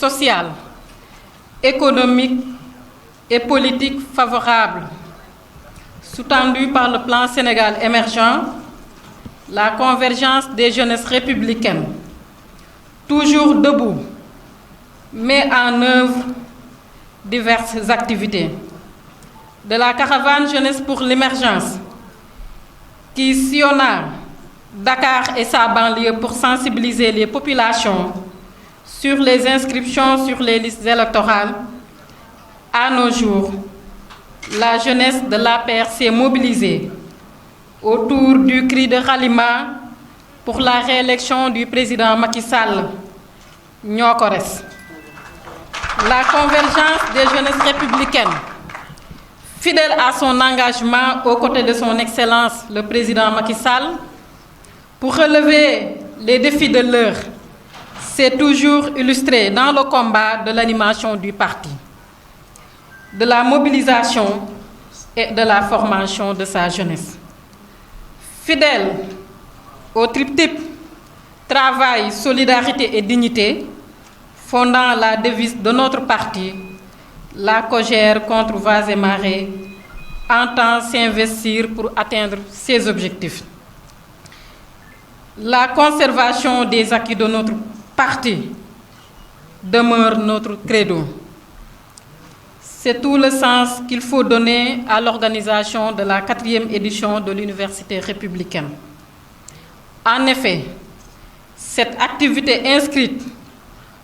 sociale, économique et politique favorable, sous-tendue par le plan Sénégal émergent, la convergence des jeunesses républicaines, toujours debout, met en œuvre diverses activités. De la caravane Jeunesse pour l'émergence, qui sillonna Dakar et sa banlieue pour sensibiliser les populations sur les inscriptions sur les listes électorales, à nos jours, la jeunesse de l'APR s'est mobilisée autour du cri de ralliement pour la réélection du président Macky Sall, Nyokores. La convergence des jeunesses républicaines, fidèle à son engagement aux côtés de son Excellence le président Macky Sall, pour relever les défis de l'heure, s'est toujours illustrée dans le combat de l'animation du parti, de la mobilisation et de la formation de sa jeunesse. Fidèle au triptyque travail, solidarité et dignité, fondant la devise de notre parti, la COJER contre vents et marées entend s'investir pour atteindre ses objectifs. La conservation des acquis de notre parti demeure notre credo. C'est tout le sens qu'il faut donner à l'organisation de la 4e édition de l'Université républicaine. En effet, cette activité inscrite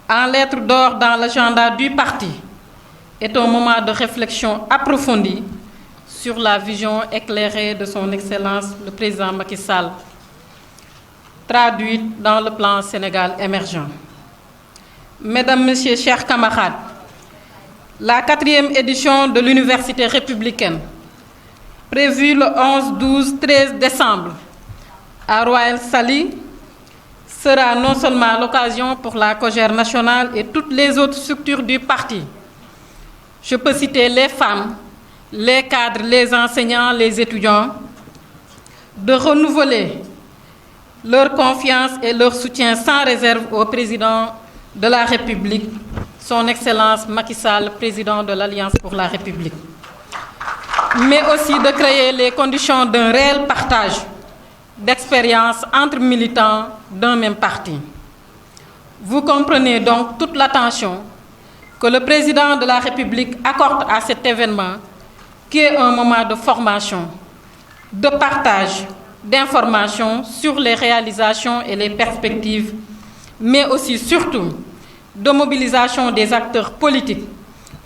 en lettres d'or dans l'agenda du parti est un moment de réflexion approfondie sur la vision éclairée de son Excellence le président Macky Sall, traduite dans le plan Sénégal émergent. Mesdames, Messieurs, chers camarades, la 4e édition de l'Université républicaine, prévue le 11, 12, 13 décembre à Royal Sali, sera non seulement l'occasion pour la COJER nationale et toutes les autres structures du parti. Je peux citer les femmes, les cadres, les enseignants, les étudiants, de renouveler leur confiance et leur soutien sans réserve au président de la République, son Excellence Macky Sall, président de l'Alliance pour la République. Mais aussi de créer les conditions d'un réel partage d'expérience entre militants d'un même parti. Vous comprenez donc toute l'attention que le président de la République accorde à cet événement, qui est un moment de formation, de partage, d'informations sur les réalisations et les perspectives, mais aussi surtout de mobilisation des acteurs politiques,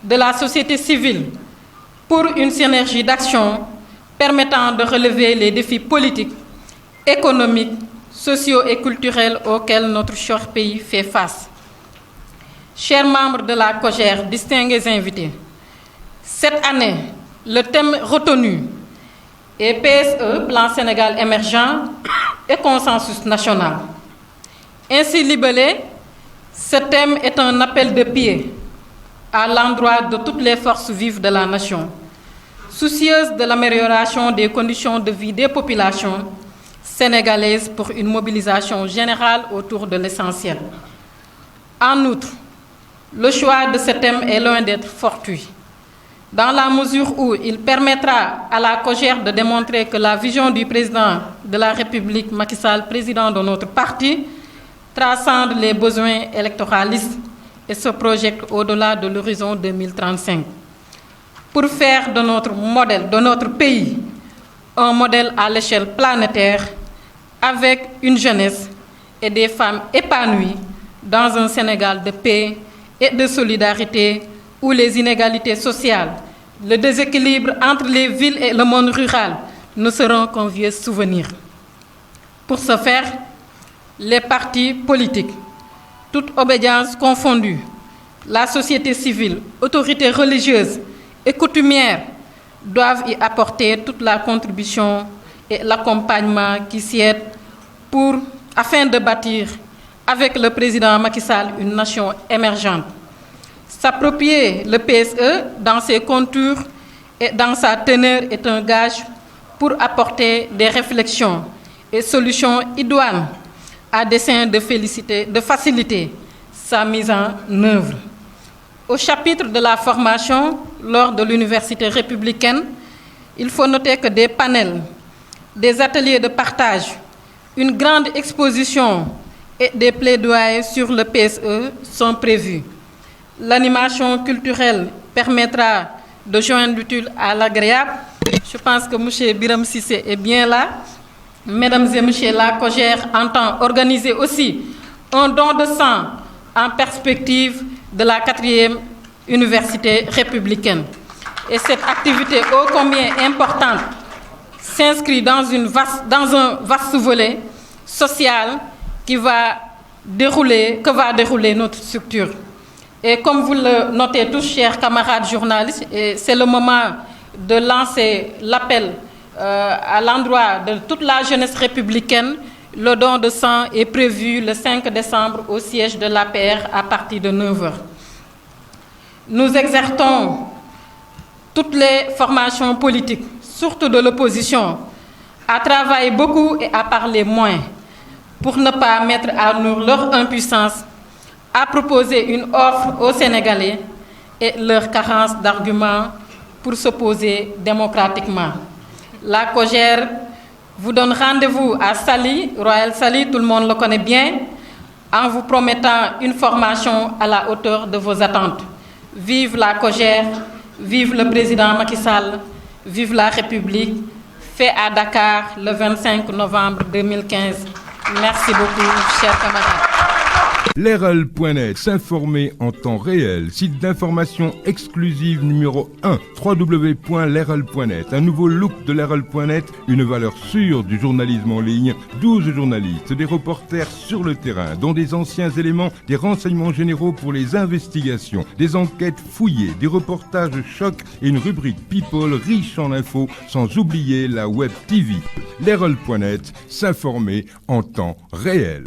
de la société civile, pour une synergie d'action permettant de relever les défis politiques, économiques, sociaux et culturels auxquels notre cher pays fait face. Chers membres de la COJER, distingués invités, cette année, le thème retenu est PSE, Plan Sénégal émergent et consensus national. Ainsi libellé, ce thème est un appel de pied à l'endroit de toutes les forces vives de la nation, soucieuses de l'amélioration des conditions de vie des populations sénégalaises pour une mobilisation générale autour de l'essentiel. En outre, le choix de ce thème est loin d'être fortuit, dans la mesure où il permettra à la COJER de démontrer que la vision du président de la République, Macky Sall, président de notre parti, transcende les besoins électoralistes et se projette au-delà de l'horizon 2035. Pour faire de notre modèle, de notre pays, un modèle à l'échelle planétaire, avec une jeunesse et des femmes épanouies dans un Sénégal de paix et de solidarité où les inégalités sociales, le déséquilibre entre les villes et le monde rural ne seront qu'un vieux souvenir. Pour ce faire, les partis politiques, toute obédience confondue, la société civile, autorités religieuses et coutumières doivent y apporter toute la contribution et l'accompagnement qui s'y aident afin de bâtir avec le président Macky Sall une nation émergente. S'approprier le PSE dans ses contours et dans sa teneur est un gage pour apporter des réflexions et solutions idoines à dessein de faciliter sa sa mise en œuvre. Au chapitre de la formation, lors de l'université républicaine, il faut noter que des panels, des ateliers de partage, une grande exposition et des plaidoyers sur le PSE sont prévus. L'animation culturelle permettra de joindre l'utile à l'agréable. Je pense que M. Biram Sissé est bien là. Mesdames et messieurs, la COJER entend organiser aussi un don de sang en perspective de la 4e université républicaine. Et cette activité ô combien importante s'inscrit dans un vaste volet social que va dérouler notre structure. Et comme vous le notez tous, chers camarades journalistes, c'est le moment de lancer l'appel à l'endroit de toute la jeunesse républicaine. Le don de sang est prévu le 5 décembre au siège de l'APR à partir de 9h. Nous exerçons toutes les formations politiques, surtout de l'opposition, à travailler beaucoup et à parler moins, pour ne pas mettre à nous leur impuissance à proposer une offre aux Sénégalais et leur carence d'arguments pour s'opposer démocratiquement. La COJER vous donne rendez-vous à Saly, Royal Saly, tout le monde le connaît bien, en vous promettant une formation à la hauteur de vos attentes. Vive la COJER, vive le président Macky Sall, vive la République, fait à Dakar le 25 novembre 2015. Merci beaucoup, chers camarades. L'RL.net, s'informer en temps réel. Site d'information exclusive numéro 1, www.l'RL.net. Un nouveau look de l'RL.net, une valeur sûre du journalisme en ligne. 12 journalistes, des reporters sur le terrain, dont des anciens éléments, des renseignements généraux pour les investigations, des enquêtes fouillées, des reportages chocs et une rubrique People riche en infos, sans oublier la Web TV. L'RL.net, s'informer en temps réel.